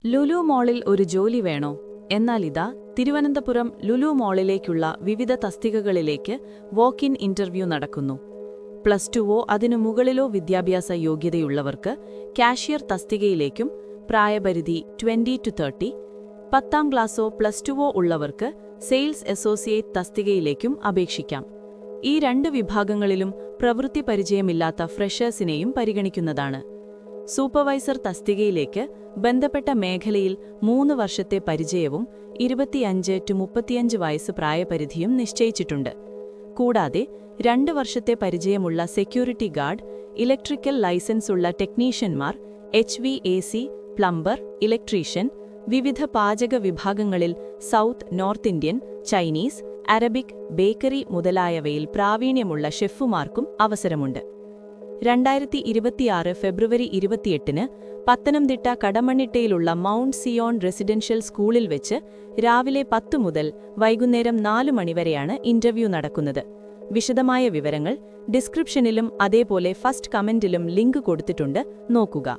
ലുലു മോളിൽ ഒരു ജോലി വേണോ? എന്നാലിതാ തിരുവനന്തപുരം ലുലു മോളിലേക്കുള്ള വിവിധ തസ്തികകളിലേക്ക് വാക്ക് ഇൻ ഇന്റർവ്യൂ നടക്കുന്നു. +2 അതിനു മുകളിലോ വിദ്യാഭ്യാസ യോഗ്യതയുള്ളവർക്ക് കാഷ്യർ തസ്തികയിലേക്കും പ്രായപരിധി 20 to 30, 10ാം ക്ലാസ്സോ +2 ഉള്ളവർക്ക് സെയിൽസ് അസോസിയേറ്റ് തസ്തികയിലേക്കും അപേക്ഷിക്കാം. ഈ രണ്ട് വിഭാഗങ്ങളിലും പ്രവൃത്തി പരിചയമില്ലാത്ത ഫ്രഷേഴ്സിനെയും പരിഗണിക്കുന്നതാണ്. സൂപ്പർവൈസർ തസ്തികയിലേക്ക് ബന്ധപ്പെട്ട മേഖലയിൽ 3 വർഷത്തെ പരിചയവും 25 to 35 വയസ്സ് പ്രായപരിധിയും നിശ്ചയിച്ചിട്ടുണ്ട്. കൂടാതെ 2 വർഷത്തെ പരിചയമുള്ള സെക്യൂരിറ്റി ഗാർഡ്, ഇലക്ട്രിക്കൽ ലൈസൻസ് ഉള്ള ടെക്നീഷ്യന്മാർ, HVAC, പ്ലംബർ, ഇലക്ട്രീഷ്യൻ, വിവിധ പാചക വിഭാഗങ്ങളിൽ south, north Indian, Chinese, Arabic, bakery മുതലായവയിൽ പ്രാവീണ്യമുള്ള ഷെഫുമാർക്കും അവസരമുണ്ട്. 2026 ഫെബ്രുവരി 28-ന് പത്തനംതിട്ട കടമണ്ണിട്ടയിലുള്ള മൗണ്ട് സിയോൺ റെസിഡൻഷ്യൽ സ്കൂളിൽ വെച്ച് രാവിലെ 10 മുതൽ വൈകുന്നേരം 4 മണിവരെയാണ് ഇന്റർവ്യൂ നടക്കുന്നത്. വിശദമായ വിവരങ്ങൾ ഡിസ്ക്രിപ്ഷനിലും അതേപോലെ ഫസ്റ്റ് കമന്റിലും ലിങ്ക് കൊടുത്തിട്ടുണ്ട്, നോക്കുക.